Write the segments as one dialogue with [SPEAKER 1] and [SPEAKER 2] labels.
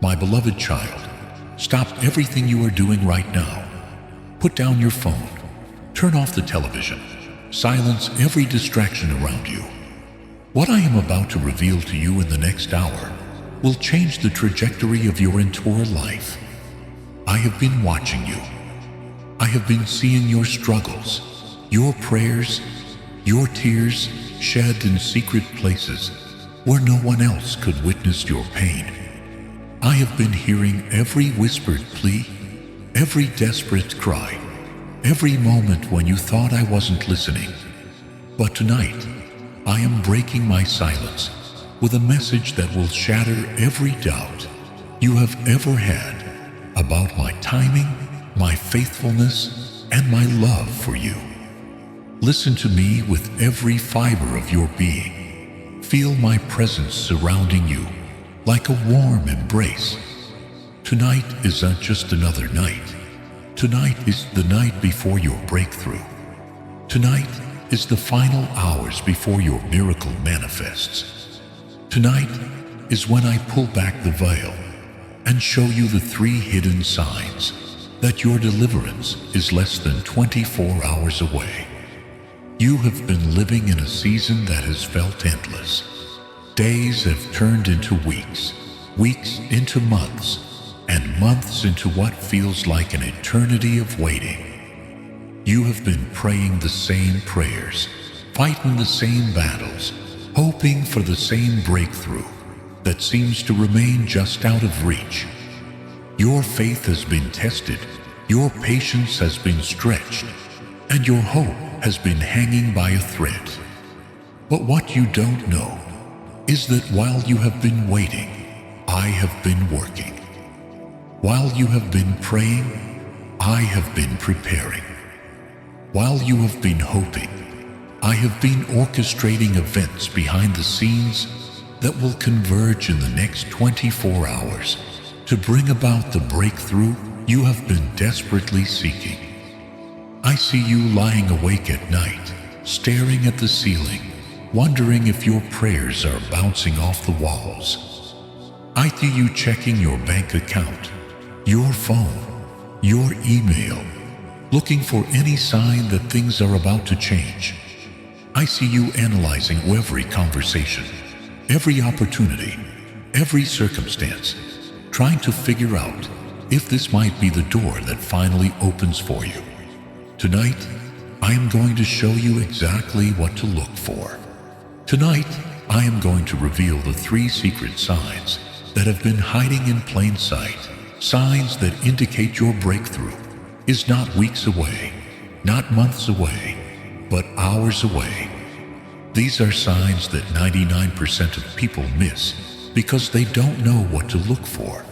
[SPEAKER 1] My beloved child, stop everything you are doing right now. Put down your phone. Turn off the television. Silence every distraction around you. What I am about to reveal to you in the next hour will change the trajectory of your entire life. I have been watching you. I have been seeing your struggles, your prayers, your tears shed in secret places where no one else could witness your pain. I have been hearing every whispered plea, every desperate cry, every moment when you thought I wasn't listening. But tonight, I am breaking my silence with a message that will shatter every doubt you have ever had about my timing, my faithfulness, and my love for you. Listen to me with every fiber of your being. Feel my presence surrounding you like a warm embrace. Tonight is not just another night. Tonight is the night before your breakthrough. Tonight is the final hours before your miracle manifests. Tonight is when I pull back the veil and show you the 3 hidden signs that your deliverance is less than 24 hours away. You have been living in a season that has felt endless. Days have turned into weeks, weeks into months, and months into what feels like an eternity of waiting. You have been praying the same prayers, fighting the same battles, hoping for the same breakthrough that seems to remain just out of reach. Your faith has been tested, your patience has been stretched, and your hope has been hanging by a thread. But what you don't know is that while you have been waiting, I have been working. While you have been praying, I have been preparing. While you have been hoping, I have been orchestrating events behind the scenes that will converge in the next 24 hours to bring about the breakthrough you have been desperately seeking. I see you lying awake at night, staring at the ceiling, wondering if your prayers are bouncing off the walls. I see you checking your bank account, your phone, your email, looking for any sign that things are about to change. I see you analyzing every conversation, every opportunity, every circumstance, trying to figure out if this might be the door that finally opens for you. Tonight, I am going to show you exactly what to look for. Tonight, I am going to reveal the 3 secret signs that have been hiding in plain sight, signs that indicate your breakthrough is not weeks away, not months away, but hours away. These are signs that 99% of people miss because they don't know what to look for.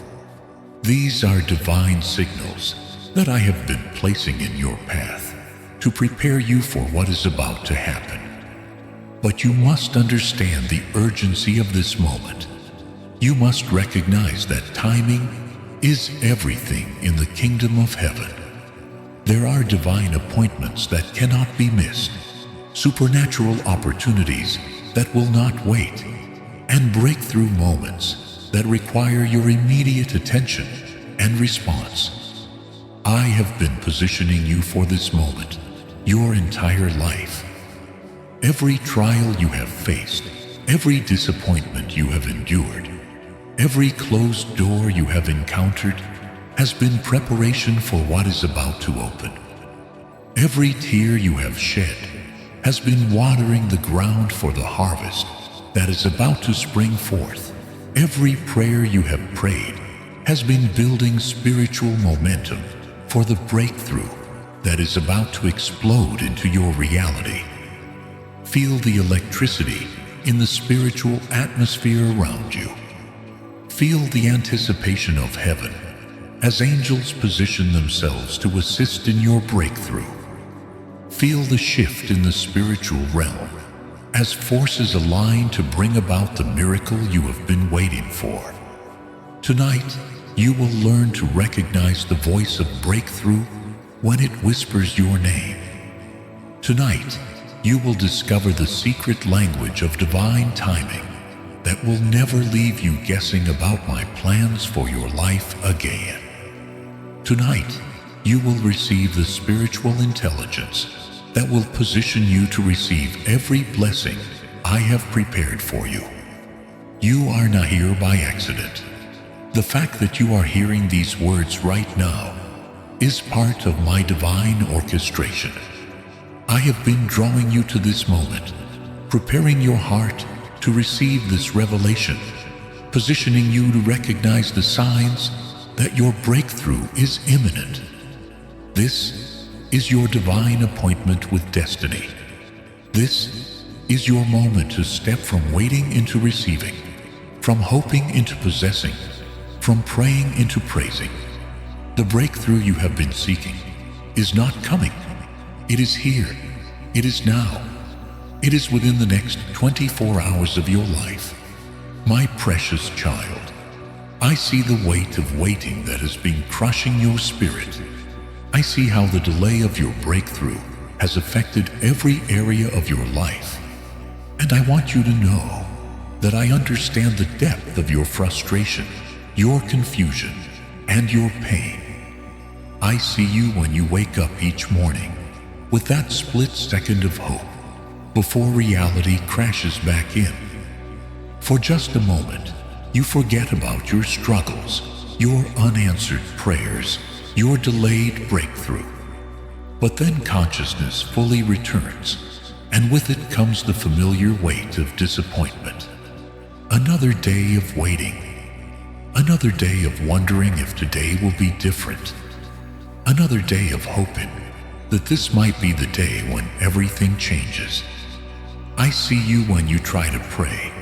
[SPEAKER 1] These are divine signals that I have been placing in your path to prepare you for what is about to happen. But you must understand the urgency of this moment. You must recognize that timing is everything in the kingdom of heaven. There are divine appointments that cannot be missed, supernatural opportunities that will not wait, and breakthrough moments that require your immediate attention and response. I have been positioning you for this moment your entire life. Every trial you have faced, every disappointment you have endured, every closed door you have encountered has been preparation for what is about to open. Every tear you have shed has been watering the ground for the harvest that is about to spring forth. Every prayer you have prayed has been building spiritual momentum for the breakthrough that is about to explode into your reality. Feel the electricity in the spiritual atmosphere around you. Feel the anticipation of heaven as angels position themselves to assist in your breakthrough. Feel the shift in the spiritual realm as forces align to bring about the miracle you have been waiting for. Tonight, you will learn to recognize the voice of breakthrough when it whispers your name. Tonight, you will discover the secret language of divine timing that will never leave you guessing about my plans for your life again. Tonight, you will receive the spiritual intelligence that will position you to receive every blessing I have prepared for you. You are not here by accident. The fact that you are hearing these words right now is part of my divine orchestration. I have been drawing you to this moment, preparing your heart to receive this revelation, positioning you to recognize the signs that your breakthrough is imminent. This is your divine appointment with destiny. This is your moment to step from waiting into receiving, from hoping into possessing, from praying into praising. The breakthrough you have been seeking is not coming. It is here. It is now. It is within the next 24 hours of your life. My precious child, I see the weight of waiting that has been crushing your spirit. I see how the delay of your breakthrough has affected every area of your life. And I want you to know that I understand the depth of your frustration, your confusion, and your pain. I see you when you wake up each morning with that split second of hope before reality crashes back in. For just a moment, you forget about your struggles, your unanswered prayers, your delayed breakthrough. But then consciousness fully returns, and with it comes the familiar weight of disappointment. Another day of waiting. Another day of wondering if today will be different. Another day of hoping that this might be the day when everything changes. I see you when you try to pray,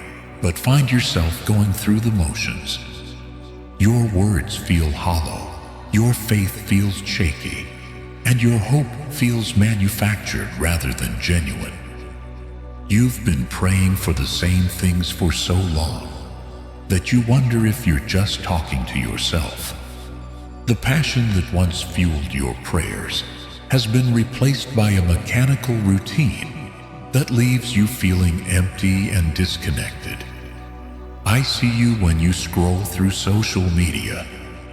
[SPEAKER 1] but find yourself going through the motions. Your words feel hollow, your faith feels shaky, and your hope feels manufactured rather than genuine. You've been praying for the same things for so long that you wonder if you're just talking to yourself. The passion that once fueled your prayers has been replaced by a mechanical routine that leaves you feeling empty and disconnected. I see you when you scroll through social media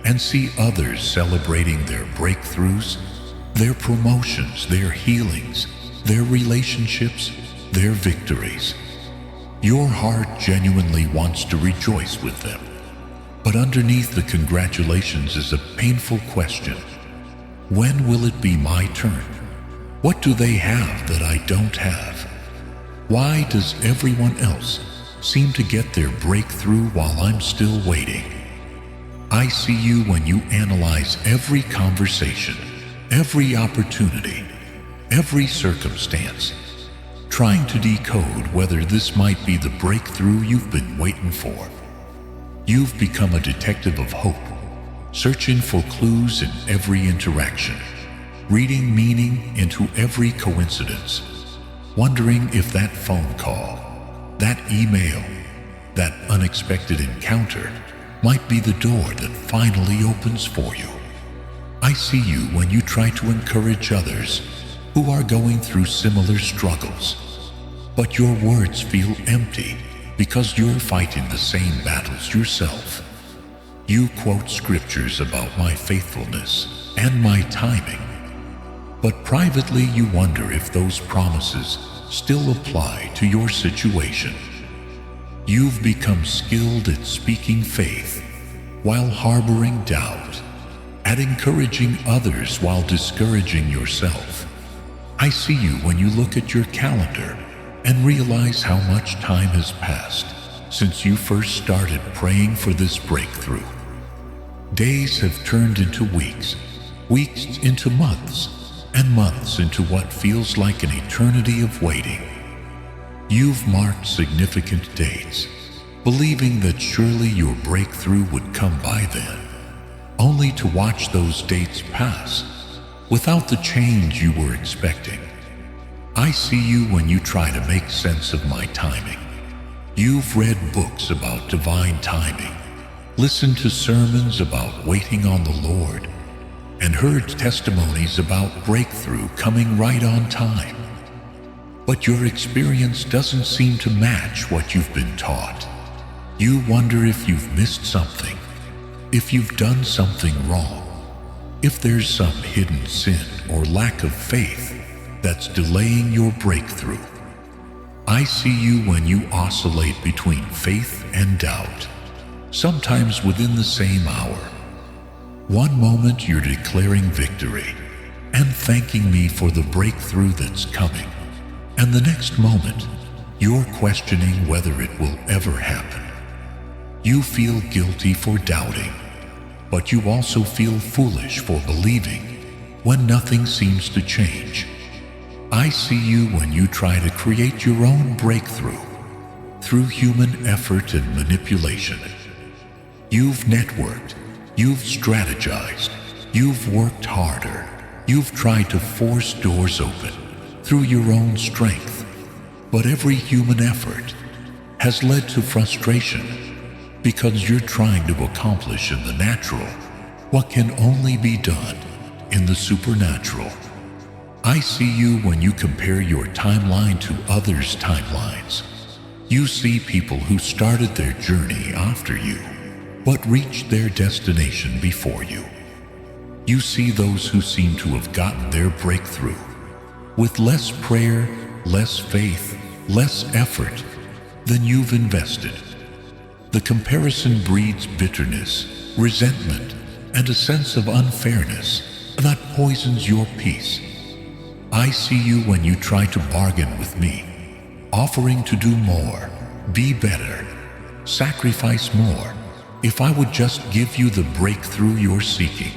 [SPEAKER 1] and see others celebrating their breakthroughs, their promotions, their healings, their relationships, their victories. Your heart genuinely wants to rejoice with them. But underneath the congratulations is a painful question. When will it be my turn? What do they have that I don't have? Why does everyone else seem to get their breakthrough while I'm still waiting? I see you when you analyze every conversation, every opportunity, every circumstance, trying to decode whether this might be the breakthrough you've been waiting for. You've become a detective of hope, searching for clues in every interaction, reading meaning into every coincidence, wondering if that phone call, that email, that unexpected encounter might be the door that finally opens for you. I see you when you try to encourage others who are going through similar struggles, but your words feel empty because you're fighting the same battles yourself. You quote scriptures about my faithfulness and my timing, but privately you wonder if those promises still apply to your situation. You've become skilled at speaking faith while harboring doubt, at encouraging others while discouraging yourself. I see you when you look at your calendar and realize how much time has passed since you first started praying for this breakthrough. Days have turned into weeks, weeks into months, and months into what feels like an eternity of waiting. You've marked significant dates, believing that surely your breakthrough would come by then, only to watch those dates pass without the change you were expecting. I see you when you try to make sense of my timing. You've read books about divine timing, listened to sermons about waiting on the Lord, and heard testimonies about breakthrough coming right on time. But your experience doesn't seem to match what you've been taught. You wonder if you've missed something, if you've done something wrong, if there's some hidden sin or lack of faith that's delaying your breakthrough. I see you when you oscillate between faith and doubt, sometimes within the same hour. One moment you're declaring victory and thanking me for the breakthrough that's coming, and the next moment you're questioning whether it will ever happen. You feel guilty for doubting, but you also feel foolish for believing when nothing seems to change. I see you when you try to create your own breakthrough through human effort and manipulation. You've networked, you've strategized, you've worked harder, you've tried to force doors open through your own strength, but every human effort has led to frustration because you're trying to accomplish in the natural what can only be done in the supernatural. I see you when you compare your timeline to others' timelines. You see people who started their journey after you, but reached their destination before you. You see those who seem to have gotten their breakthrough with less prayer, less faith, less effort than you've invested. The comparison breeds bitterness, resentment, and a sense of unfairness that poisons your peace. I see you when you try to bargain with me, offering to do more, be better, sacrifice more, if I would just give you the breakthrough you're seeking.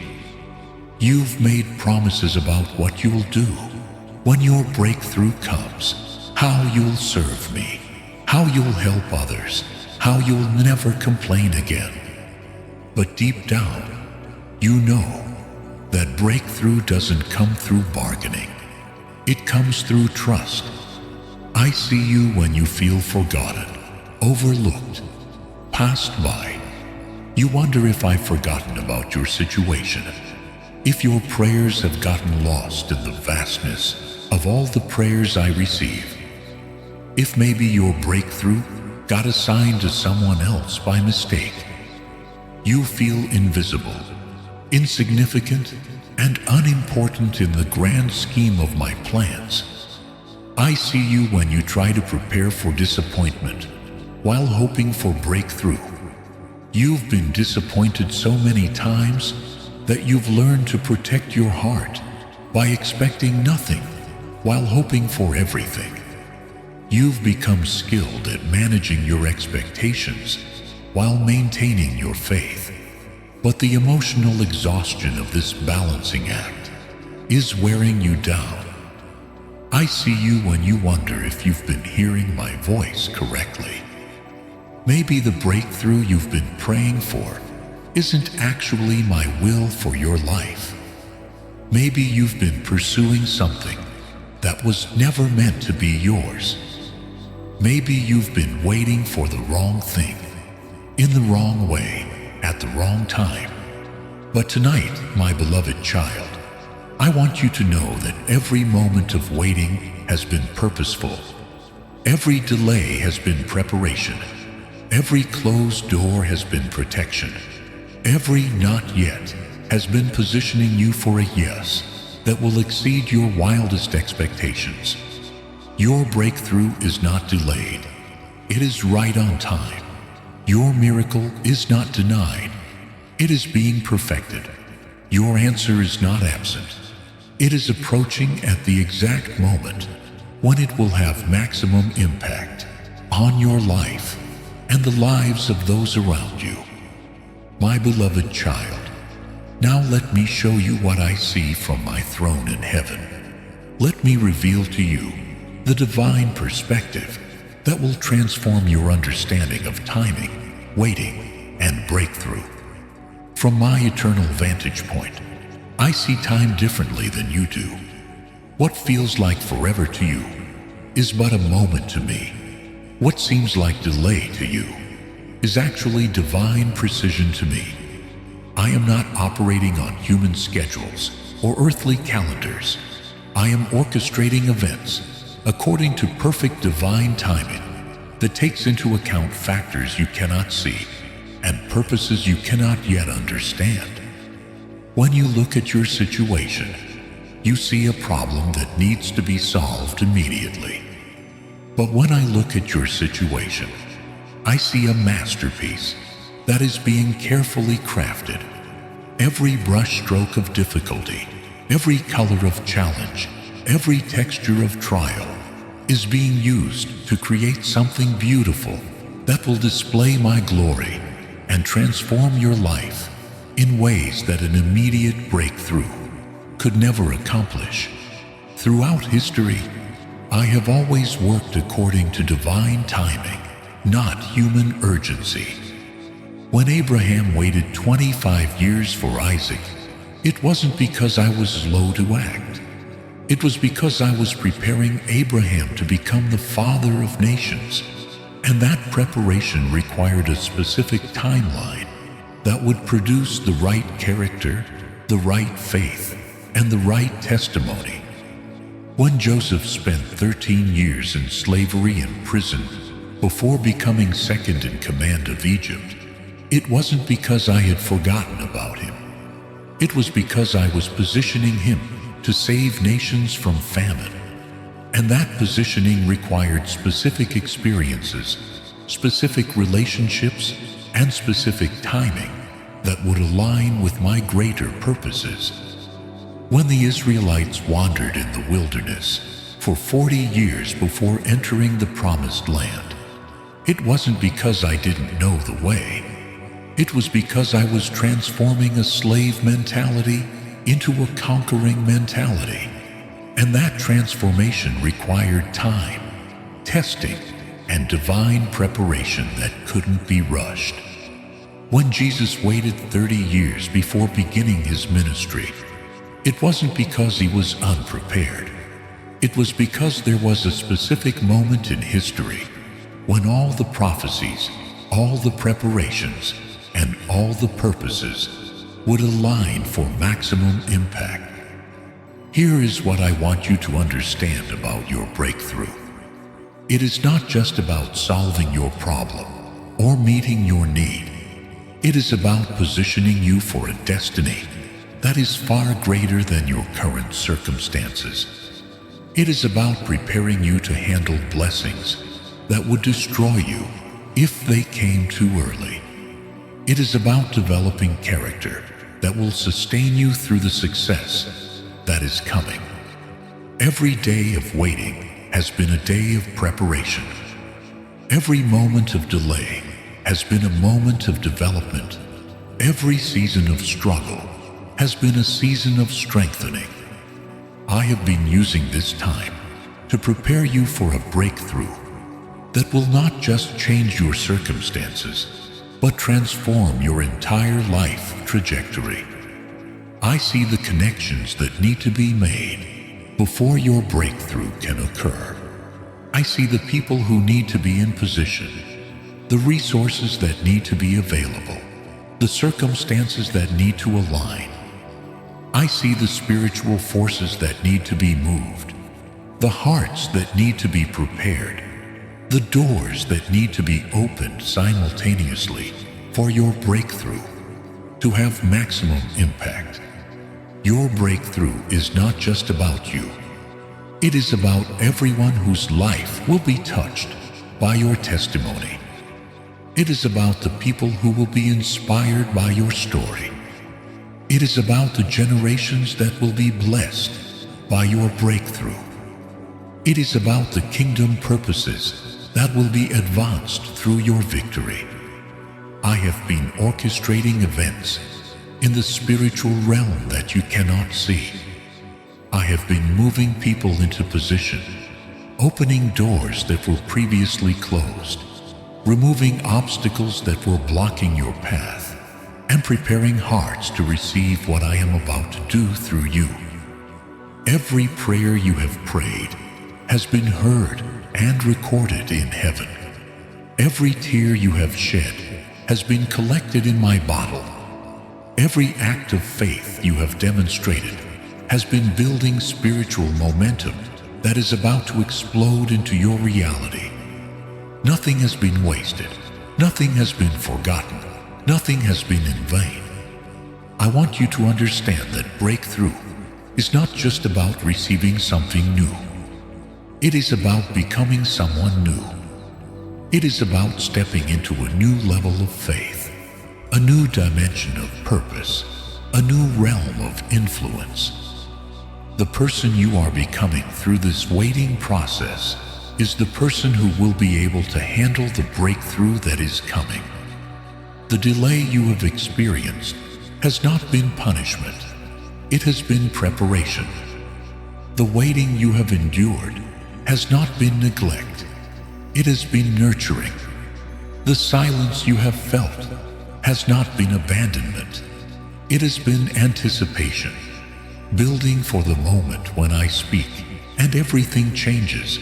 [SPEAKER 1] You've made promises about what you'll do when your breakthrough comes, how you'll serve me, how you'll help others, how you'll never complain again. But deep down, you know that breakthrough doesn't come through bargaining. It comes through trust. I see you when you feel forgotten, overlooked, passed by. You wonder if I've forgotten about your situation, if your prayers have gotten lost in the vastness of all the prayers I receive, if maybe your breakthrough got assigned to someone else by mistake. You feel invisible, insignificant, and unimportant in the grand scheme of my plans. I see you when you try to prepare for disappointment while hoping for breakthrough. You've been disappointed so many times that you've learned to protect your heart by expecting nothing while hoping for everything. You've become skilled at managing your expectations while maintaining your faith. But the emotional exhaustion of this balancing act is wearing you down. I see you when you wonder if you've been hearing my voice correctly. Maybe the breakthrough you've been praying for isn't actually my will for your life. Maybe you've been pursuing something that was never meant to be yours. Maybe you've been waiting for the wrong thing, in the wrong way, at the wrong time. But tonight, my beloved child, I want you to know that every moment of waiting has been purposeful. Every delay has been preparation. Every closed door has been protection. Every not yet has been positioning you for a yes that will exceed your wildest expectations. Your breakthrough is not delayed. It is right on time. Your miracle is not denied. It is being perfected. Your answer is not absent. It is approaching at the exact moment when it will have maximum impact on your life and the lives of those around you. My beloved child, now let me show you what I see from my throne in heaven. Let me reveal to you the divine perspective that will transform your understanding of timing, waiting, and breakthrough. From my eternal vantage point, I see time differently than you do. What feels like forever to you is but a moment to me. What seems like delay to you is actually divine precision to me. I am not operating on human schedules or earthly calendars. I am orchestrating events according to perfect divine timing. that takes into account factors you cannot see and purposes you cannot yet understand. When you look at your situation, you see a problem that needs to be solved immediately. But when I look at your situation, I see a masterpiece that is being carefully crafted. Every brush stroke of difficulty, every color of challenge, every texture of trial is being used to create something beautiful that will display my glory and transform your life in ways that an immediate breakthrough could never accomplish. Throughout history, I have always worked according to divine timing, not human urgency. When Abraham waited 25 years for Isaac, it wasn't because I was slow to act. It was because I was preparing Abraham to become the father of nations, and that preparation required a specific timeline that would produce the right character, the right faith, and the right testimony. When Joseph spent 13 years in slavery and prison before becoming second in command of Egypt, it wasn't because I had forgotten about him. It was because I was positioning him to save nations from famine. And that positioning required specific experiences, specific relationships, and specific timing that would align with my greater purposes. When the Israelites wandered in the wilderness for 40 years before entering the Promised Land, it wasn't because I didn't know the way. It was because I was transforming a slave mentality into a conquering mentality. And that transformation required time, testing, and divine preparation that couldn't be rushed. When Jesus waited 30 years before beginning his ministry, it wasn't because he was unprepared. It was because there was a specific moment in history when all the prophecies, all the preparations, and all the purposes would align for maximum impact. Here is what I want you to understand about your breakthrough. It is not just about solving your problem or meeting your need. It is about positioning you for a destiny that is far greater than your current circumstances. It is about preparing you to handle blessings that would destroy you if they came too early. It is about developing character that will sustain you through the success that is coming. Every day of waiting has been a day of preparation. Every moment of delay has been a moment of development. Every season of struggle has been a season of strengthening. I have been using this time to prepare you for a breakthrough that will not just change your circumstances, but transform your entire life trajectory. I see the connections that need to be made before your breakthrough can occur. I see the people who need to be in position, the resources that need to be available, the circumstances that need to align. I see the spiritual forces that need to be moved, the hearts that need to be prepared, the doors that need to be opened simultaneously for your breakthrough to have maximum impact. Your breakthrough is not just about you. It is about everyone whose life will be touched by your testimony. It is about the people who will be inspired by your story. It is about the generations that will be blessed by your breakthrough. It is about the kingdom purposes that will be advanced through your victory. I have been orchestrating events in the spiritual realm that you cannot see. I have been moving people into position, opening doors that were previously closed, removing obstacles that were blocking your path, and preparing hearts to receive what I am about to do through you. Every prayer you have prayed has been heard and recorded in heaven. Every tear you have shed has been collected in my bottle. Every act of faith you have demonstrated has been building spiritual momentum that is about to explode into your reality. Nothing has been wasted. Nothing has been forgotten. Nothing has been in vain. I want you to understand that breakthrough is not just about receiving something new. It is about becoming someone new. It is about stepping into a new level of faith, a new dimension of purpose, a new realm of influence. The person you are becoming through this waiting process is the person who will be able to handle the breakthrough that is coming. The delay you have experienced has not been punishment. It has been preparation. The waiting you have endured has not been neglect. It has been nurturing. The silence you have felt has not been abandonment. It has been anticipation, building for the moment when I speak and everything changes.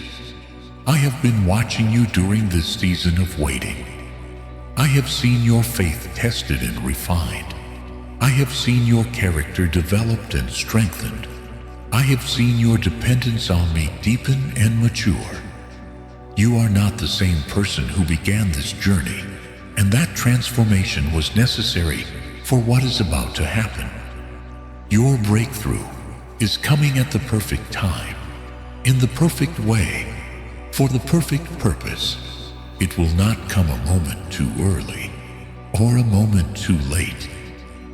[SPEAKER 1] I have been watching you during this season of waiting. I have seen your faith tested and refined. I have seen your character developed and strengthened. I have seen your dependence on me deepen and mature. You are not the same person who began this journey, and that transformation was necessary for what is about to happen. Your breakthrough is coming at the perfect time, in the perfect way, for the perfect purpose. It will not come a moment too early or a moment too late.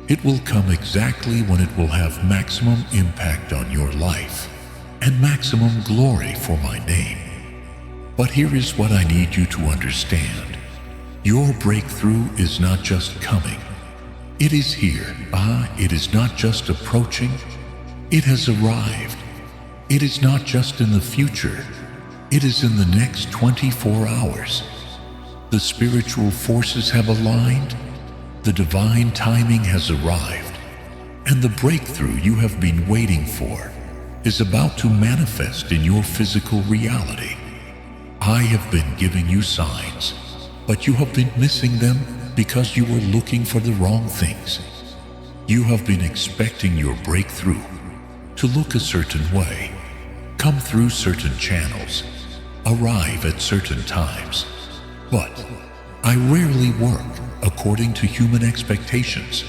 [SPEAKER 1] It will come exactly when it will have maximum impact on your life and maximum glory for my name. But here is what I need you to understand. Your breakthrough is not just coming. It is here. It is not just approaching. It has arrived. It is not just in the future. It is in the next 24 hours. The spiritual forces have aligned. The divine timing has arrived. And the breakthrough you have been waiting for is about to manifest in your physical reality. I have been giving you signs, but you have been missing them because you were looking for the wrong things. You have been expecting your breakthrough to look a certain way, come through certain channels, arrive at certain times. But I rarely work according to human expectations.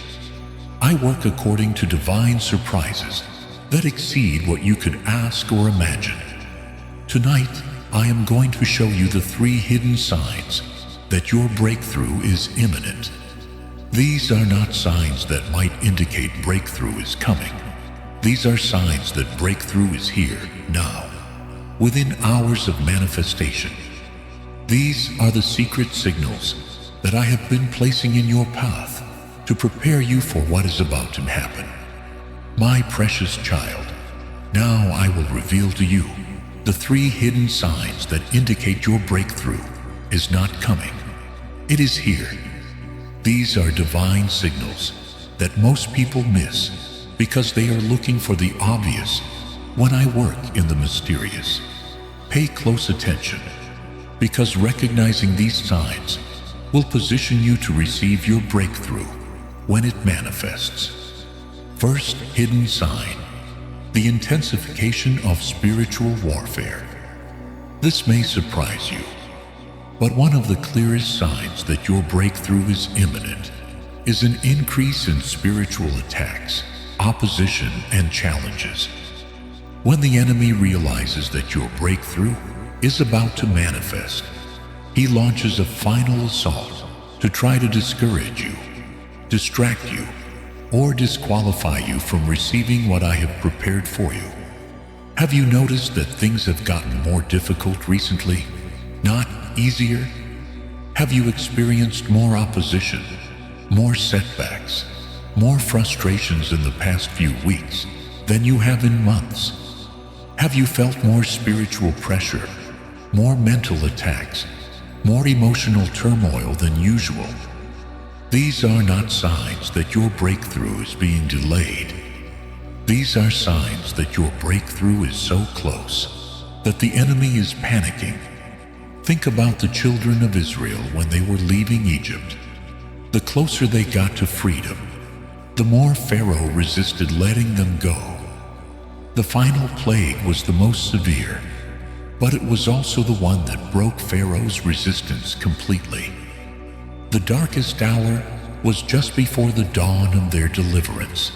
[SPEAKER 1] I work according to divine surprises that exceed what you could ask or imagine. Tonight, I am going to show you the 3 hidden signs that your breakthrough is imminent. These are not signs that might indicate breakthrough is coming. These are signs that breakthrough is here, now, within hours of manifestation. These are the secret signals that I have been placing in your path to prepare you for what is about to happen. My precious child, now I will reveal to you the 3 hidden signs that indicate your breakthrough is not coming. It is here. These are divine signals that most people miss because they are looking for the obvious when I work in the mysterious. Pay close attention, because recognizing these signs will position you to receive your breakthrough when it manifests. First hidden sign: the intensification of spiritual warfare. This may surprise you, but one of the clearest signs that your breakthrough is imminent is an increase in spiritual attacks, opposition, and challenges. When the enemy realizes that your breakthrough is about to manifest, he launches a final assault to try to discourage you, distract you, or disqualify you from receiving what I have prepared for you. Have you noticed that things have gotten more difficult recently, not easier? Have you experienced more opposition, more setbacks, more frustrations in the past few weeks than you have in months? Have you felt more spiritual pressure, more mental attacks, more emotional turmoil than usual? These are not signs that your breakthrough is being delayed. These are signs that your breakthrough is so close that the enemy is panicking. Think about the children of Israel when they were leaving Egypt. The closer they got to freedom, the more Pharaoh resisted letting them go. The final plague was the most severe. but it was also the one that broke Pharaoh's resistance completely. The darkest hour was just before the dawn of their deliverance.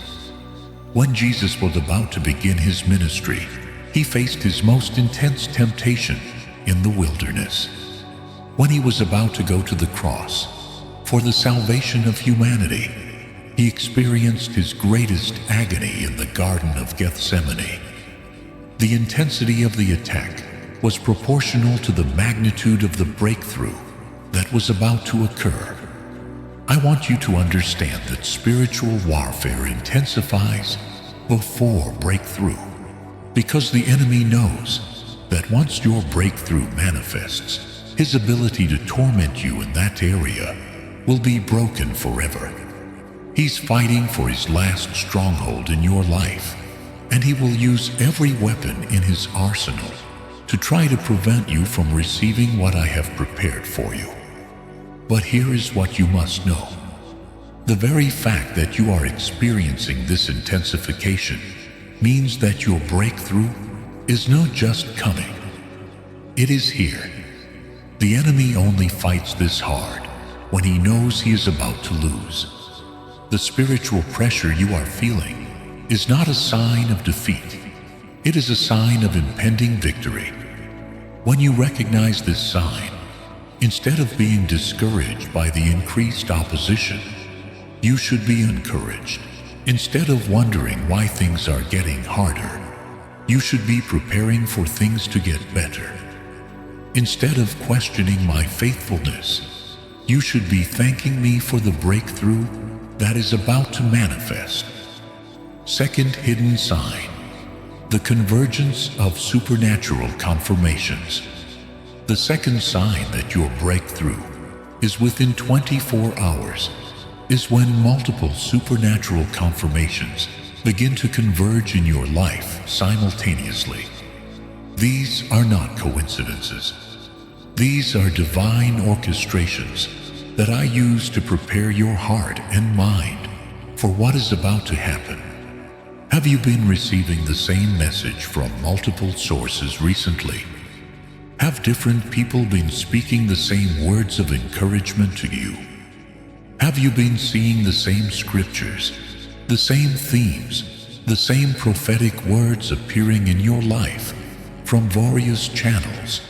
[SPEAKER 1] When Jesus was about to begin his ministry, he faced his most intense temptation in the wilderness. When he was about to go to the cross for the salvation of humanity, he experienced his greatest agony in the Garden of Gethsemane. The intensity of the attack was proportional to the magnitude of the breakthrough that was about to occur. I want you to understand that spiritual warfare intensifies before breakthrough, because the enemy knows that once your breakthrough manifests, his ability to torment you in that area will be broken forever. He's fighting for his last stronghold in your life, and he will use every weapon in his arsenal to try to prevent you from receiving what I have prepared for you. But here is what you must know. The very fact that you are experiencing this intensification means that your breakthrough is not just coming. It is here. The enemy only fights this hard when he knows he is about to lose. The spiritual pressure you are feeling is not a sign of defeat. It is a sign of impending victory. When you recognize this sign, instead of being discouraged by the increased opposition, you should be encouraged. Instead of wondering why things are getting harder, you should be preparing for things to get better. Instead of questioning my faithfulness, you should be thanking me for the breakthrough that is about to manifest. Second hidden sign: the convergence of supernatural confirmations. The second sign that your breakthrough is within 24 hours is when multiple supernatural confirmations begin to converge in your life simultaneously. These are not coincidences. These are divine orchestrations that I use to prepare your heart and mind for what is about to happen. Have you been receiving the same message from multiple sources recently? Have different people been speaking the same words of encouragement to you? Have you been seeing the same scriptures, the same themes, the same prophetic words appearing in your life from various channels?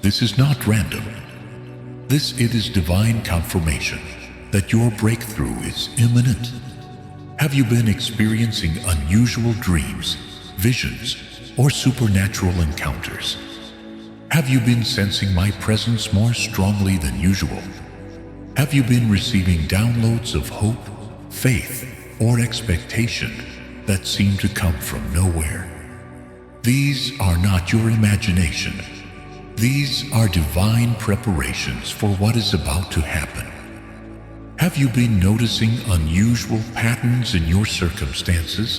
[SPEAKER 1] This is not random. It is divine confirmation that your breakthrough is imminent. Have you been experiencing unusual dreams, visions, or supernatural encounters? Have you been sensing my presence more strongly than usual? Have you been receiving downloads of hope, faith, or expectation that seem to come from nowhere? These are not your imagination. These are divine preparations for what is about to happen. Have you been noticing unusual patterns in your circumstances?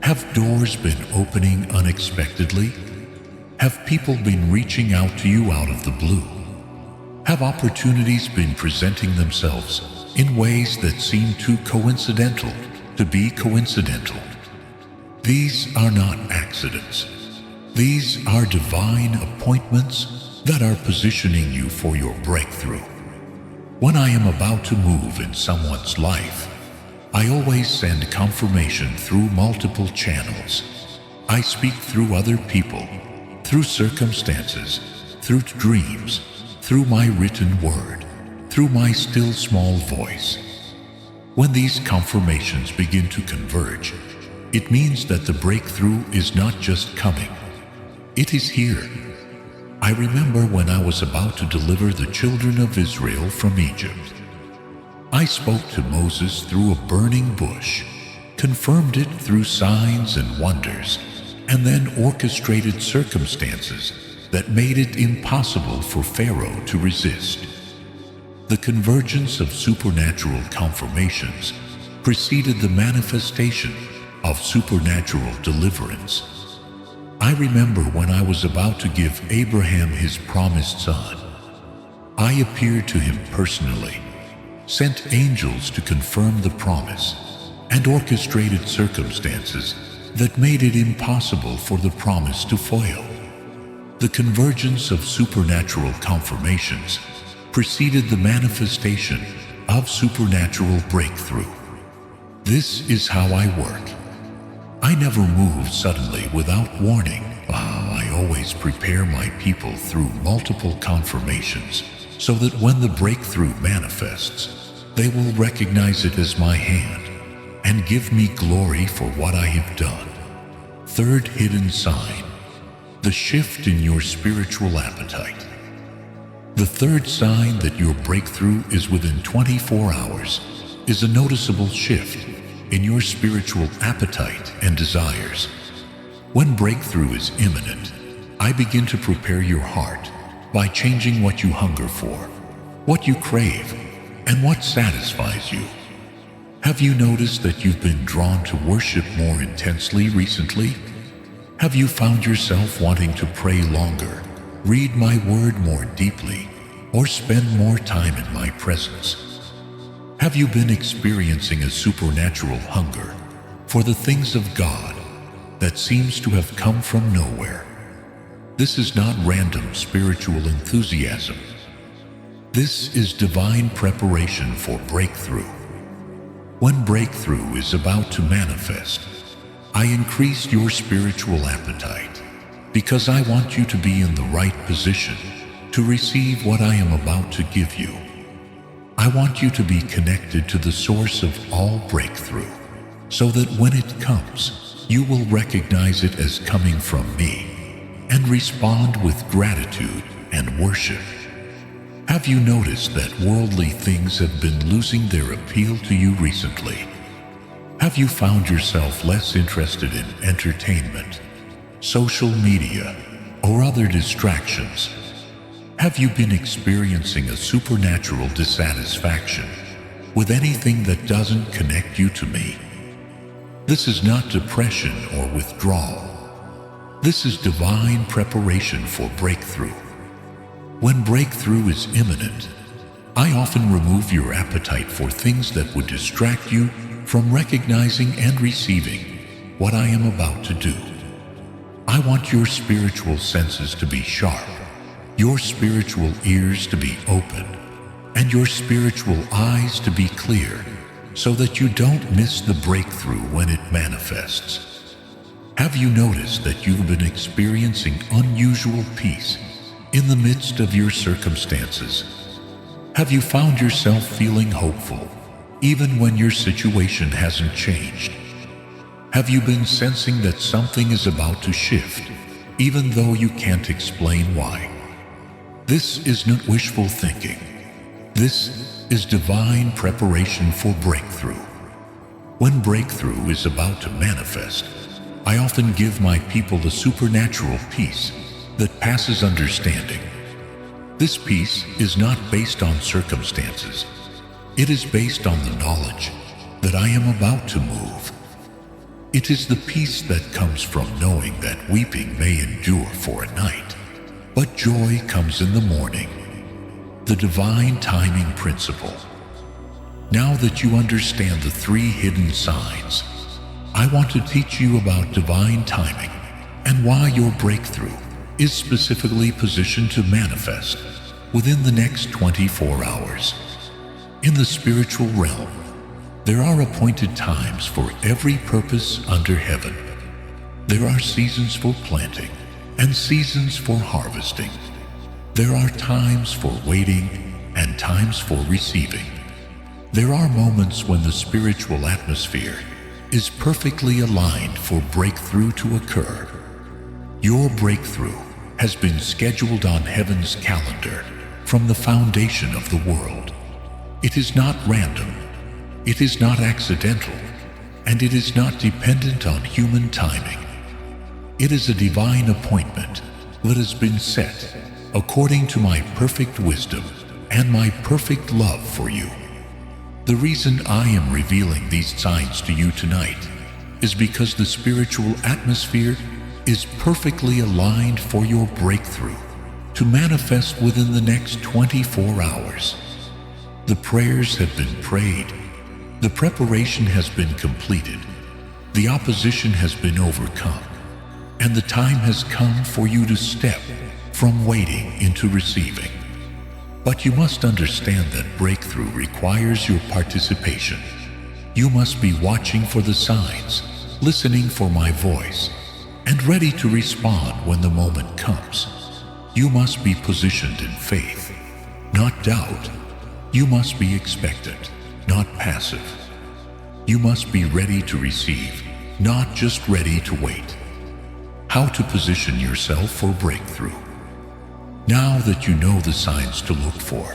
[SPEAKER 1] Have doors been opening unexpectedly? Have people been reaching out to you out of the blue? Have opportunities been presenting themselves in ways that seem too coincidental to be coincidental? These are not accidents. These are divine appointments that are positioning you for your breakthrough. When I am about to move in someone's life, I always send confirmation through multiple channels. I speak through other people, through circumstances, through dreams, through my written word, through my still small voice. When these confirmations begin to converge, it means that the breakthrough is not just coming, it is here. I remember when I was about to deliver the children of Israel from Egypt. I spoke to Moses through a burning bush, confirmed it through signs and wonders, and then orchestrated circumstances that made it impossible for Pharaoh to resist. The convergence of supernatural confirmations preceded the manifestation of supernatural deliverance. I remember when I was about to give Abraham his promised son. I appeared to him personally, sent angels to confirm the promise, and orchestrated circumstances that made it impossible for the promise to fail. The convergence of supernatural confirmations preceded the manifestation of supernatural breakthrough. This is how I work. I never move suddenly without warning. I always prepare my people through multiple confirmations so that when the breakthrough manifests, they will recognize it as my hand and give me glory for what I have done. Third hidden sign: the shift in your spiritual appetite. The third sign that your breakthrough is within 24 hours is a noticeable shift in your spiritual appetite and desires. When breakthrough is imminent, I begin to prepare your heart by changing what you hunger for, what you crave, and what satisfies you. Have you noticed that you've been drawn to worship more intensely recently? Have you found yourself wanting to pray longer, read my word more deeply, or spend more time in my presence? Have you been experiencing a supernatural hunger for the things of God that seems to have come from nowhere? This is not random spiritual enthusiasm. This is divine preparation for breakthrough. When breakthrough is about to manifest, I increase your spiritual appetite because I want you to be in the right position to receive what I am about to give you. I want you to be connected to the source of all breakthrough so that when it comes, you will recognize it as coming from me and respond with gratitude and worship. Have you noticed that worldly things have been losing their appeal to you recently? Have you found yourself less interested in entertainment, social media, or other distractions? Have you been experiencing a supernatural dissatisfaction with anything that doesn't connect you to me? This is not depression or withdrawal. This is divine preparation for breakthrough. When breakthrough is imminent, I often remove your appetite for things that would distract you from recognizing and receiving what I am about to do. I want your spiritual senses to be sharp, your spiritual ears to be open, and your spiritual eyes to be clear so that you don't miss the breakthrough when it manifests. Have you noticed that you've been experiencing unusual peace in the midst of your circumstances? Have you found yourself feeling hopeful even when your situation hasn't changed? Have you been sensing that something is about to shift even though you can't explain why? This isn't wishful thinking. This is divine preparation for breakthrough. When breakthrough is about to manifest, I often give my people the supernatural peace that passes understanding. This peace is not based on circumstances. It is based on the knowledge that I am about to move. It is the peace that comes from knowing that weeping may endure for a night, but joy comes in the morning. The divine timing principle. Now that you understand the three hidden signs, I want to teach you about divine timing and why your breakthrough is specifically positioned to manifest within the next 24 hours. In the spiritual realm, there are appointed times for every purpose under heaven. There are seasons for planting and seasons for harvesting. There are times for waiting and times for receiving. There are moments when the spiritual atmosphere is perfectly aligned for breakthrough to occur. Your breakthrough has been scheduled on heaven's calendar from the foundation of the world. It is not random, it is not accidental, and it is not dependent on human timing. It is a divine appointment that has been set according to my perfect wisdom and my perfect love for you. The reason I am revealing these signs to you tonight is because the spiritual atmosphere is perfectly aligned for your breakthrough to manifest within the next 24 hours. The prayers have been prayed. The preparation has been completed. The opposition has been overcome. and the time has come for you to step from waiting into receiving. But you must understand that breakthrough requires your participation. You must be watching for the signs, listening for my voice, and ready to respond when the moment comes. You must be positioned in faith, not doubt. You must be expectant, not passive. You must be ready to receive, not just ready to wait. How to position yourself for breakthrough. Now that you know the signs to look for,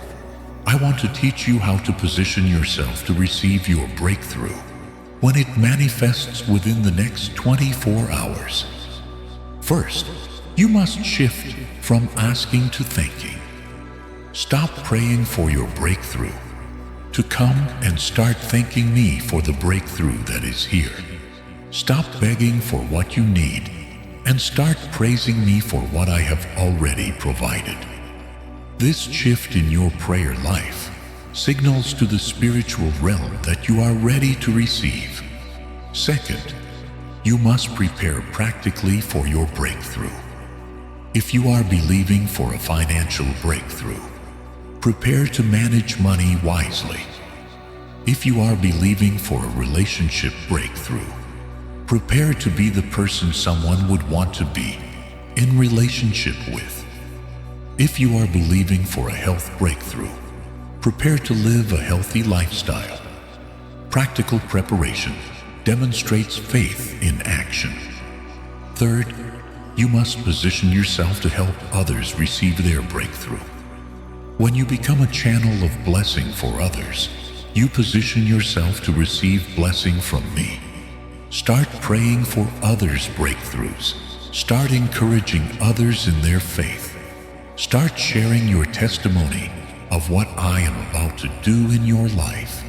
[SPEAKER 1] I want to teach you how to position yourself to receive your breakthrough when it manifests within the next 24 hours. First, you must shift from asking to thinking. Stop praying for your breakthrough to come and start thanking me for the breakthrough that is here. Stop begging for what you need and start praising me for what I have already provided. This shift in your prayer life signals to the spiritual realm that you are ready to receive. Second, you must prepare practically for your breakthrough. If you are believing for a financial breakthrough, prepare to manage money wisely. If you are believing for a relationship breakthrough, prepare to be the person someone would want to be in relationship with. If you are believing for a health breakthrough, prepare to live a healthy lifestyle. Practical preparation demonstrates faith in action. Third, you must position yourself to help others receive their breakthrough. When you become a channel of blessing for others, you position yourself to receive blessing from me. Start praying for others' breakthroughs. Start encouraging others in their faith. Start sharing your testimony of what I am about to do in your life.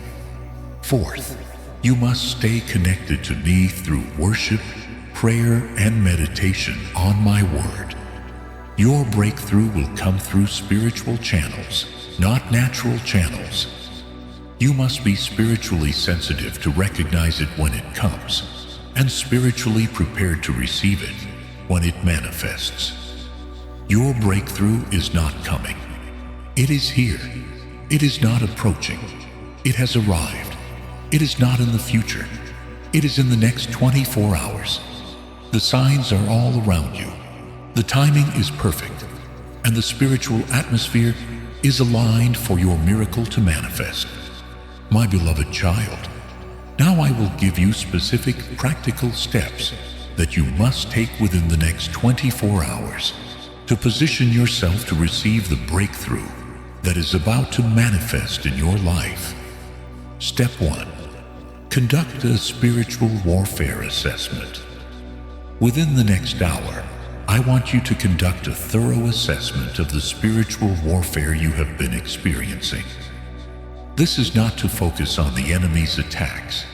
[SPEAKER 1] Fourth, you must stay connected to me through worship, prayer, and meditation on my word. Your breakthrough will come through spiritual channels, not natural channels. You must be spiritually sensitive to recognize it when it comes, and spiritually prepared to receive it when it manifests. Your breakthrough is not coming. It is here. It is not approaching. It has arrived. It is not in the future. It is in the next 24 hours. The signs are all around you. The timing is perfect, and the spiritual atmosphere is aligned for your miracle to manifest. My beloved child, now I will give you specific practical steps that you must take within the next 24 hours to position yourself to receive the breakthrough that is about to manifest in your life. Step 1. Conduct a spiritual warfare assessment. Within the next hour, I want you to conduct a thorough assessment of the spiritual warfare you have been experiencing. This is not to focus on the enemy's attacks,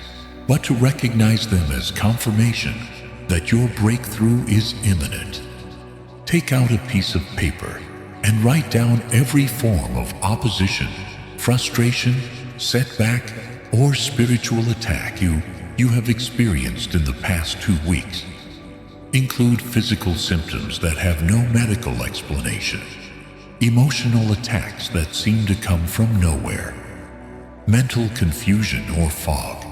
[SPEAKER 1] but to recognize them as confirmation that your breakthrough is imminent. Take out a piece of paper and write down every form of opposition, frustration, setback, or spiritual attack you have experienced in the past 2 weeks. Include physical symptoms that have no medical explanation, emotional attacks that seem to come from nowhere, mental confusion or fog,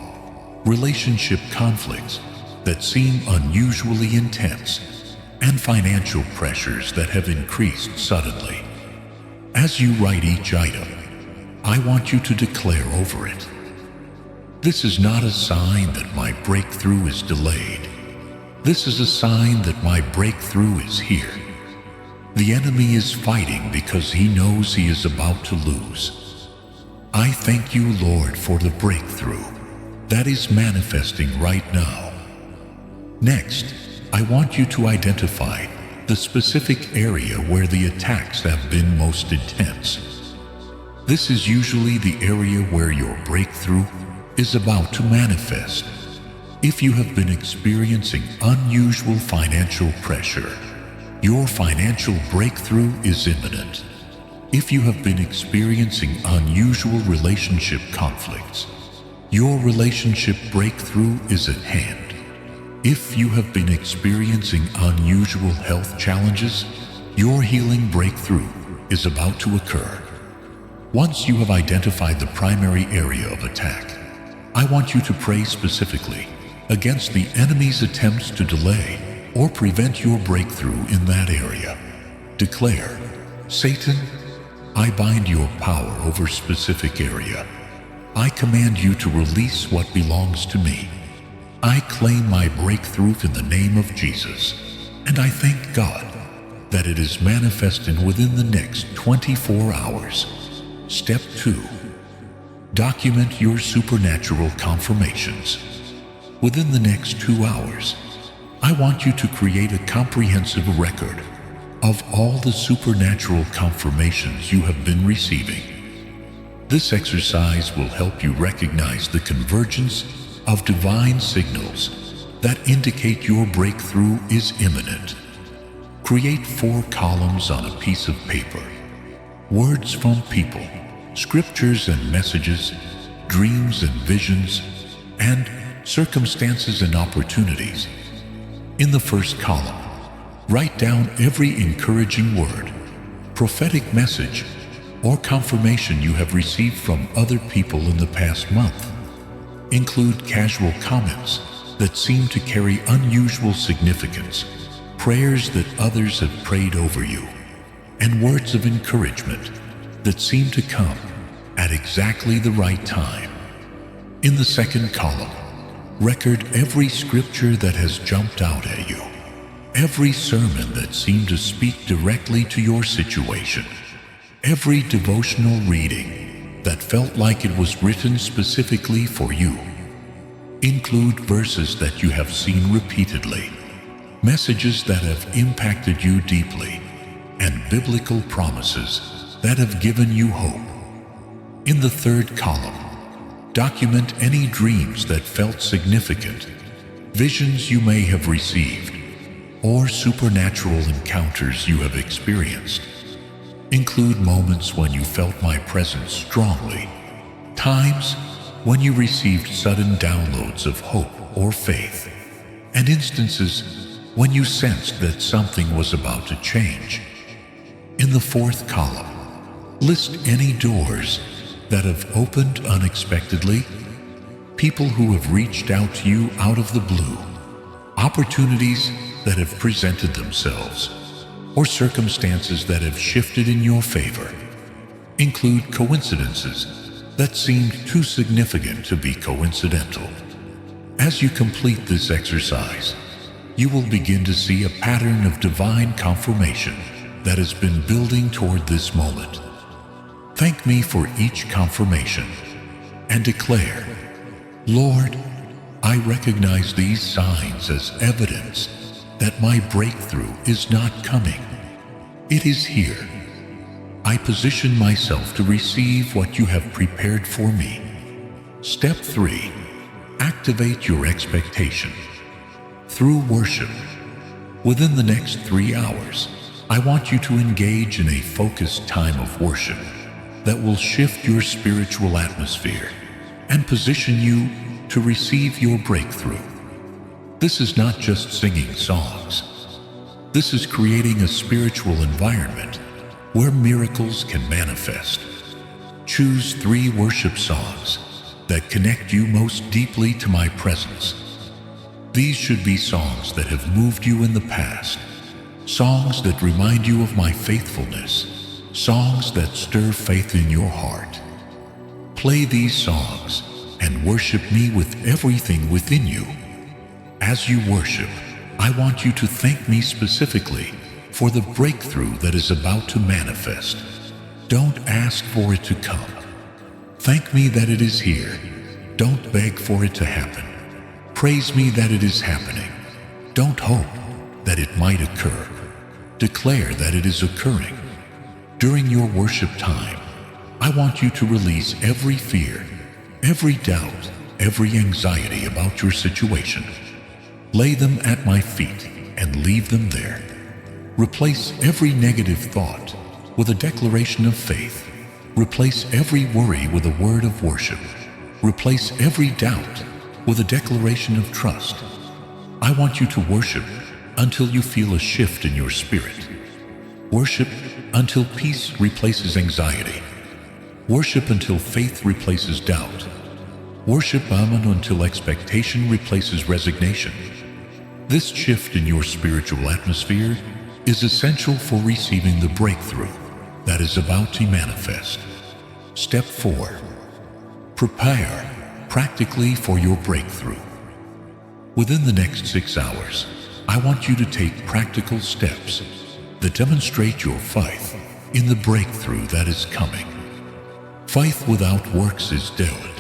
[SPEAKER 1] relationship conflicts that seem unusually intense, and financial pressures that have increased suddenly. As you write each item, I want you to declare over it, "This is not a sign that my breakthrough is delayed. This is a sign that my breakthrough is here. The enemy is fighting because he knows he is about to lose. I thank you, Lord, for the breakthrough that is manifesting right now." Next, I want you to identify the specific area where the attacks have been most intense. This is usually the area where your breakthrough is about to manifest. If you have been experiencing unusual financial pressure, your financial breakthrough is imminent. If you have been experiencing unusual relationship conflicts, your relationship breakthrough is at hand. If you have been experiencing unusual health challenges, your healing breakthrough is about to occur. Once you have identified the primary area of attack, I want you to pray specifically against the enemy's attempts to delay or prevent your breakthrough in that area. Declare, Satan, I bind your power over specific area. I command you to release what belongs to me. I claim my breakthrough in the name of Jesus, and I thank God that it is manifesting within the next 24 hours. Step 2. Document your supernatural confirmations. Within the next 2 hours, I want you to create a comprehensive record of all the supernatural confirmations you have been receiving. This exercise will help you recognize the convergence of divine signals that indicate your breakthrough is imminent. Create 4 columns on a piece of paper. Words from people, scriptures and messages, dreams and visions, and circumstances and opportunities. In the first column, write down every encouraging word, prophetic message, or confirmation you have received from other people in the past month. Include casual comments that seem to carry unusual significance, prayers that others have prayed over you, and words of encouragement that seem to come at exactly the right time. In the second column, record every scripture that has jumped out at you, every sermon that seemed to speak directly to your situation, every devotional reading that felt like it was written specifically for you. Include verses that you have seen repeatedly, messages that have impacted you deeply, and biblical promises that have given you hope. In the third column, document any dreams that felt significant, visions you may have received, or supernatural encounters you have experienced. Include moments when you felt my presence strongly, times when you received sudden downloads of hope or faith, and instances when you sensed that something was about to change. In the fourth column, list any doors that have opened unexpectedly, people who have reached out to you out of the blue, opportunities that have presented themselves, or circumstances that have shifted in your favor. Include coincidences that seemed too significant to be coincidental. As you complete this exercise, you will begin to see a pattern of divine confirmation that has been building toward this moment. Thank me for each confirmation and declare, Lord, I recognize these signs as evidence that my breakthrough is not coming. It is here. I position myself to receive what you have prepared for me. Step 3. Activate your expectation. Through worship, within the next 3 hours, I want you to engage in a focused time of worship that will shift your spiritual atmosphere and position you to receive your breakthrough. This is not just singing songs. This is creating a spiritual environment where miracles can manifest. Choose 3 worship songs that connect you most deeply to my presence. These should be songs that have moved you in the past, songs that remind you of my faithfulness, songs that stir faith in your heart. Play these songs and worship me with everything within you. As you worship, I want you to thank me specifically for the breakthrough that is about to manifest. Don't ask for it to come. Thank me that it is here. Don't beg for it to happen. Praise me that it is happening. Don't hope that it might occur. Declare that it is occurring. During your worship time, I want you to release every fear, every doubt, every anxiety about your situation. Lay them at my feet and leave them there. Replace every negative thought with a declaration of faith. Replace every worry with a word of worship. Replace every doubt with a declaration of trust. I want you to worship until you feel a shift in your spirit. Worship until peace replaces anxiety. Worship until faith replaces doubt. Worship until expectation replaces resignation. This shift in your spiritual atmosphere is essential for receiving the breakthrough that is about to manifest. Step 4. Prepare practically for your breakthrough. Within the next 6 hours, I want you to take practical steps that demonstrate your faith in the breakthrough that is coming. Faith without works is dead,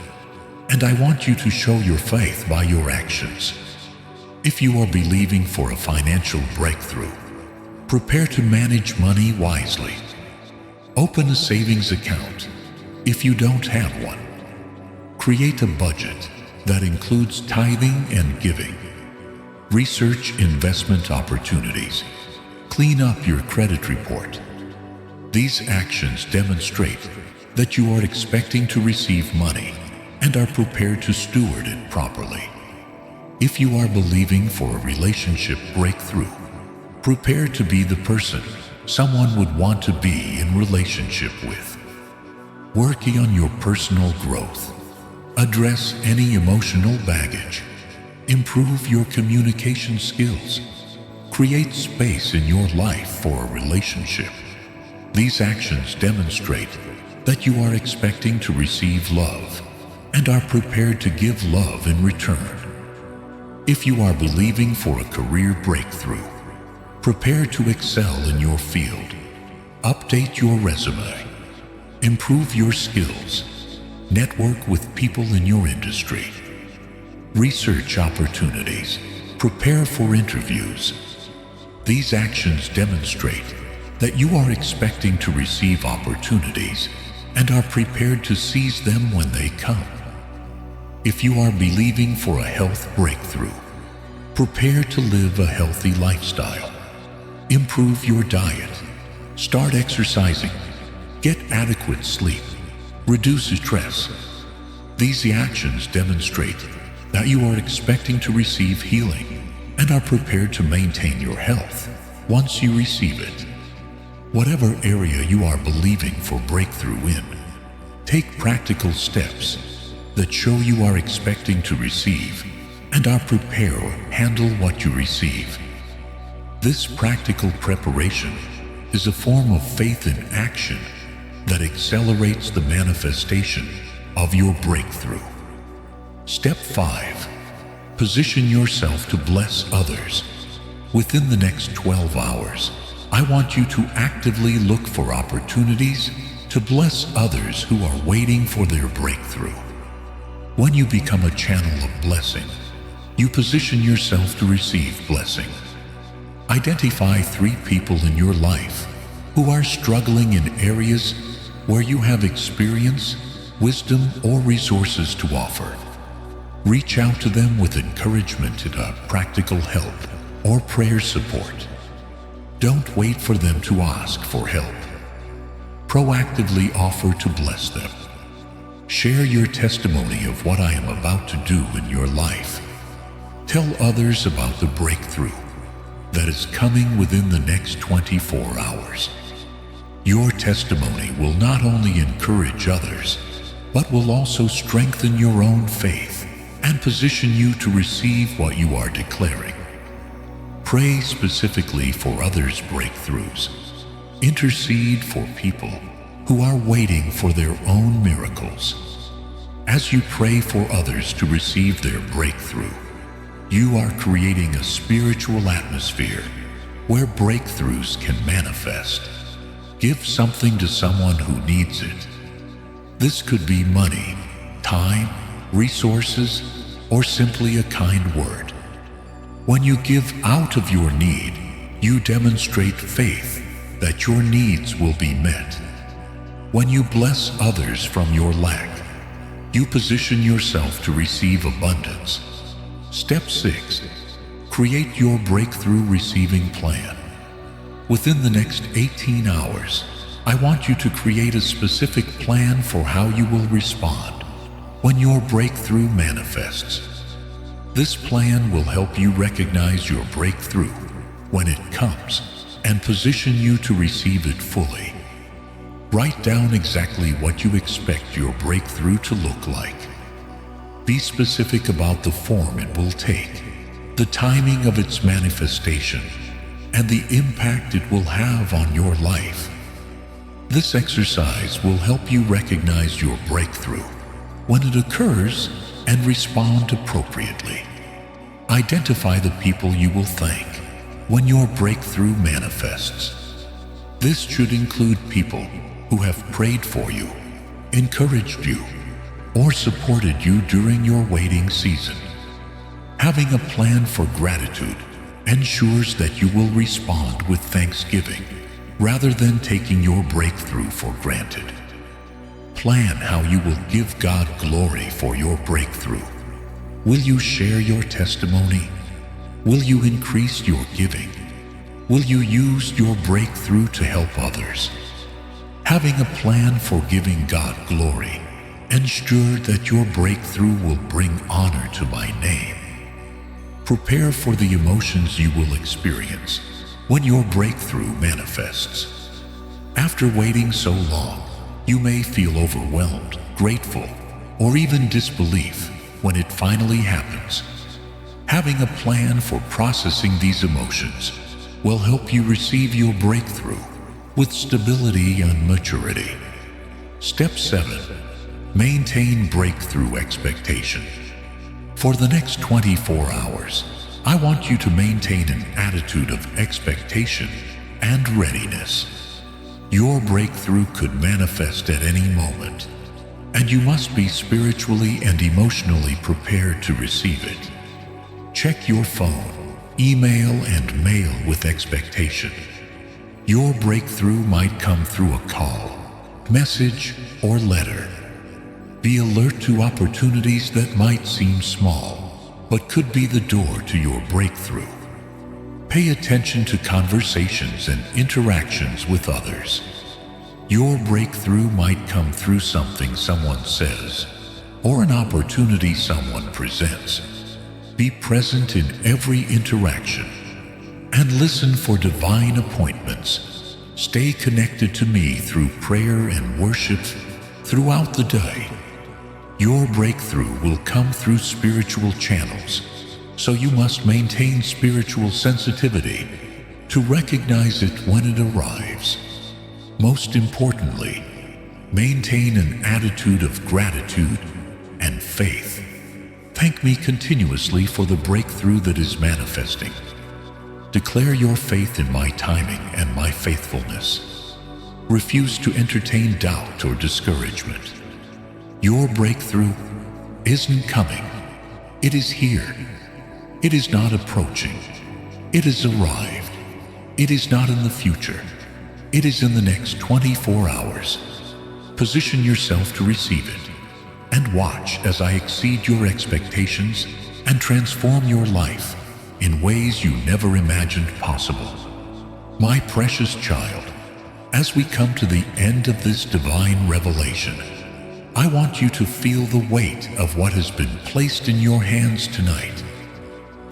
[SPEAKER 1] and I want you to show your faith by your actions. If you are believing for a financial breakthrough, prepare to manage money wisely. Open a savings account if you don't have one. Create a budget that includes tithing and giving. Research investment opportunities. Clean up your credit report. These actions demonstrate that you are expecting to receive money and are prepared to steward it properly. If you are believing for a relationship breakthrough, prepare to be the person someone would want to be in relationship with. Working on your personal growth. Address any emotional baggage. Improve your communication skills. Create space in your life for a relationship. These actions demonstrate that you are expecting to receive love and are prepared to give love in return. If you are believing for a career breakthrough, prepare to excel in your field. Update your resume. Improve your skills. Network with people in your industry. Research opportunities. Prepare for interviews. These actions demonstrate that you are expecting to receive opportunities and are prepared to seize them when they come. If you are believing for a health breakthrough, prepare to live a healthy lifestyle. Improve your diet. Start exercising. Get adequate sleep. Reduce stress. These actions demonstrate that you are expecting to receive healing and are prepared to maintain your health once you receive it. Whatever area you are believing for breakthrough in, take practical steps that show you are expecting to receive and are prepared to handle what you receive. This practical preparation is a form of faith in action that accelerates the manifestation of your breakthrough. Step 5. Position yourself to bless others. Within the next 12 hours, I want you to actively look for opportunities to bless others who are waiting for their breakthrough. When you become a channel of blessing, you position yourself to receive blessing. Identify 3 people in your life who are struggling in areas where you have experience, wisdom, or resources to offer. Reach out to them with encouragement and practical help or prayer support. Don't wait for them to ask for help. Proactively offer to bless them. Share your testimony of what I am about to do in your life. Tell others about the breakthrough that is coming within the next 24 hours. Your testimony will not only encourage others, but will also strengthen your own faith and position you to receive what you are declaring. Pray specifically for others' breakthroughs. Intercede for people who are waiting for their own miracles. As you pray for others to receive their breakthrough, you are creating a spiritual atmosphere where breakthroughs can manifest. Give something to someone who needs it. This could be money, time, resources, or simply a kind word. When you give out of your need, you demonstrate faith that your needs will be met. When you bless others from your lack, you position yourself to receive abundance. Step 6. Create your breakthrough receiving plan. Within the next 18 hours, I want you to create a specific plan for how you will respond when your breakthrough manifests. This plan will help you recognize your breakthrough when it comes and position you to receive it fully. Write down exactly what you expect your breakthrough to look like. Be specific about the form it will take, the timing of its manifestation, and the impact it will have on your life. This exercise will help you recognize your breakthrough when it occurs and respond appropriately. Identify the people you will thank when your breakthrough manifests. This should include people who have prayed for you, encouraged you, or supported you during your waiting season. Having a plan for gratitude ensures that you will respond with thanksgiving rather than taking your breakthrough for granted. Plan how you will give God glory for your breakthrough. Will you share your testimony? Will you increase your giving? Will you use your breakthrough to help others? Having a plan for giving God glory ensure that your breakthrough will bring honor to my name. Prepare for the emotions you will experience when your breakthrough manifests. After waiting so long, you may feel overwhelmed, grateful, or even disbelief when it finally happens. Having a plan for processing these emotions will help you receive your breakthrough with stability and maturity. Step 7. Maintain breakthrough expectation. For the next 24 hours, I want you to maintain an attitude of expectation and readiness. Your breakthrough could manifest at any moment, and you must be spiritually and emotionally prepared to receive it. Check your phone, email, and mail with expectation. Your breakthrough might come through a call, message, or letter. Be alert to opportunities that might seem small, but could be the door to your breakthrough. Pay attention to conversations and interactions with others. Your breakthrough might come through something someone says, or an opportunity someone presents. Be present in every interaction and listen for divine appointments. Stay connected to me through prayer and worship throughout the day. Your breakthrough will come through spiritual channels, so you must maintain spiritual sensitivity to recognize it when it arrives. Most importantly, maintain an attitude of gratitude and faith. Thank me continuously for the breakthrough that is manifesting. Declare your faith in my timing and my faithfulness. Refuse to entertain doubt or discouragement. Your breakthrough isn't coming. It is here. It is not approaching. It has arrived. It is not in the future. It is in the next 24 hours. Position yourself to receive it and watch as I exceed your expectations and transform your life in ways you never imagined possible. My precious child, as we come to the end of this divine revelation, I want you to feel the weight of what has been placed in your hands tonight.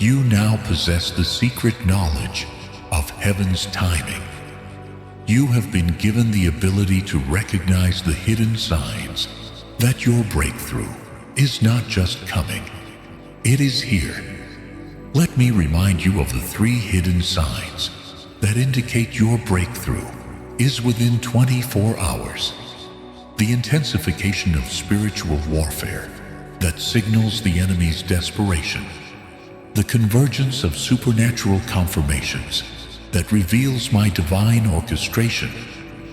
[SPEAKER 1] You now possess the secret knowledge of heaven's timing. You have been given the ability to recognize the hidden signs that your breakthrough is not just coming, it is here. Let me remind you of the 3 hidden signs that indicate your breakthrough is within 24 hours. The intensification of spiritual warfare that signals the enemy's desperation. The convergence of supernatural confirmations that reveals my divine orchestration,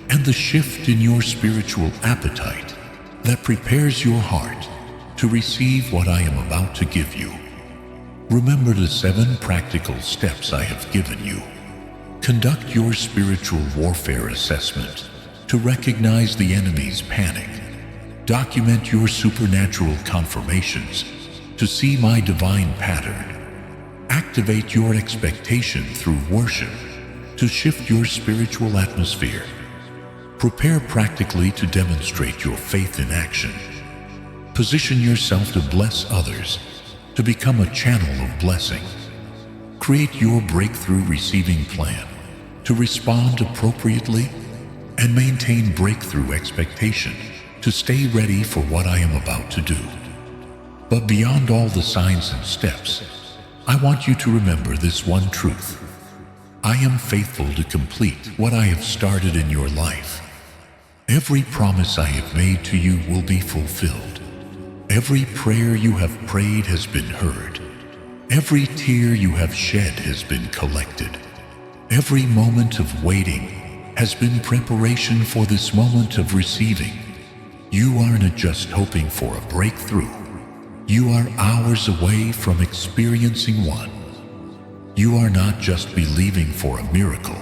[SPEAKER 1] and the shift in your spiritual appetite that prepares your heart to receive what I am about to give you. Remember the 7 practical steps I have given you. Conduct your spiritual warfare assessment to recognize the enemy's panic. Document your supernatural confirmations to see my divine pattern. Activate your expectation through worship to shift your spiritual atmosphere. Prepare practically to demonstrate your faith in action. Position yourself to bless others to become a channel of blessing. Create your breakthrough receiving plan to respond appropriately and maintain breakthrough expectation to stay ready for what I am about to do. But beyond all the signs and steps, I want you to remember this one truth. I am faithful to complete what I have started in your life. Every promise I have made to you will be fulfilled. Every prayer you have prayed has been heard. Every tear you have shed has been collected. Every moment of waiting has been preparation for this moment of receiving. You aren't just hoping for a breakthrough. You are hours away from experiencing one. You are not just believing for a miracle.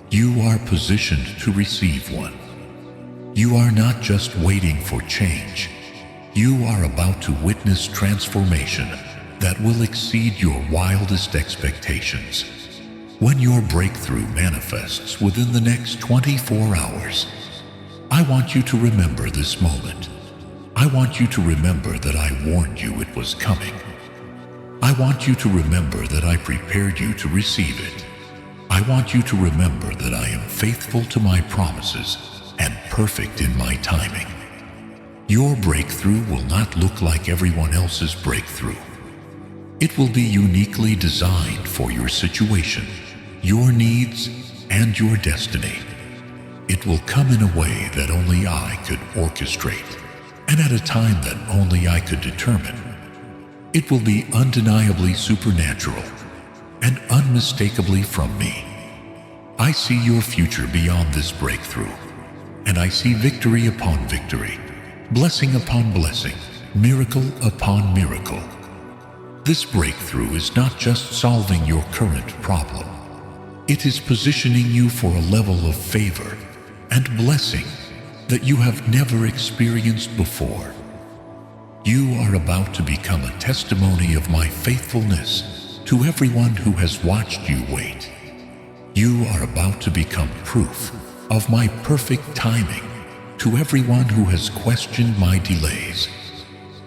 [SPEAKER 1] You are positioned to receive one. You are not just waiting for change. You are about to witness transformation that will exceed your wildest expectations. When your breakthrough manifests within the next 24 hours, I want you to remember this moment. I want you to remember that I warned you it was coming. I want you to remember that I prepared you to receive it. I want you to remember that I am faithful to my promises and perfect in my timing. Your breakthrough will not look like everyone else's breakthrough. It will be uniquely designed for your situation, your needs, and your destiny. It will come in a way that only I could orchestrate, and at a time that only I could determine. It will be undeniably supernatural and unmistakably from me. I see your future beyond this breakthrough, and I see victory upon victory, blessing upon blessing, miracle upon miracle. This breakthrough is not just solving your current problem. It is positioning you for a level of favor and blessing that you have never experienced before. You are about to become a testimony of my faithfulness to everyone who has watched you wait. You are about to become proof of my perfect timing to everyone who has questioned my delays.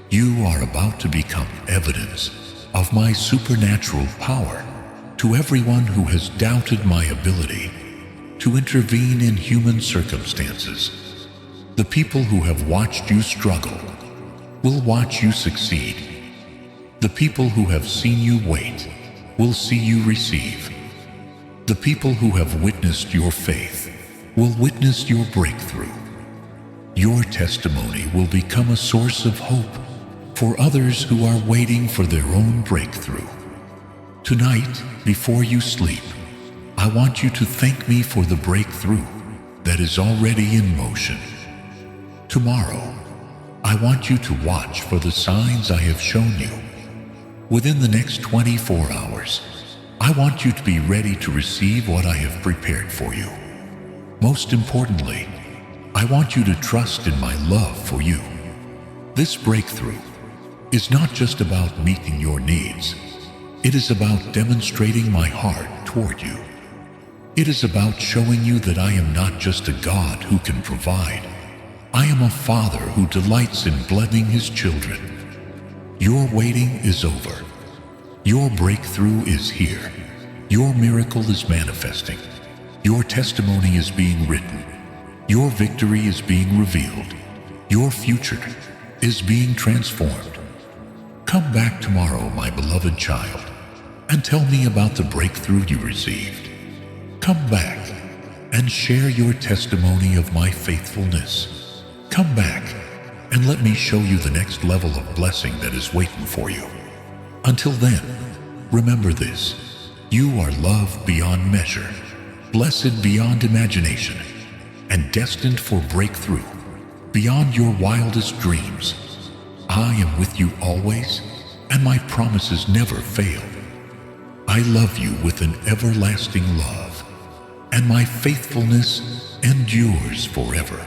[SPEAKER 1] You are about to become evidence of my supernatural power to everyone who has doubted my ability to intervene in human circumstances. The people who have watched you struggle will watch you succeed. The people who have seen you wait will see you receive. The people who have witnessed your faith will witness your breakthrough. Your testimony will become a source of hope for others who are waiting for their own breakthrough. Tonight, before you sleep, I want you to thank me for the breakthrough that is already in motion. Tomorrow, I want you to watch for the signs I have shown you. Within the next 24 hours, I want you to be ready to receive what I have prepared for you. Most importantly, I want you to trust in my love for you. This breakthrough is not just about meeting your needs. It is about demonstrating my heart toward you. It is about showing you that I am not just a God who can provide. I am a Father who delights in blessing His children. Your waiting is over. Your breakthrough is here. Your miracle is manifesting. Your testimony is being written. Your victory is being revealed. Your future is being transformed. Come back tomorrow, my beloved child, and tell me about the breakthrough you received. Come back and share your testimony of my faithfulness. Come back and let me show you the next level of blessing that is waiting for you. Until then, remember this: you are loved beyond measure, blessed beyond imagination, and destined for breakthrough beyond your wildest dreams. I am with you always, and my promises never fail. I love you with an everlasting love, and my faithfulness endures forever.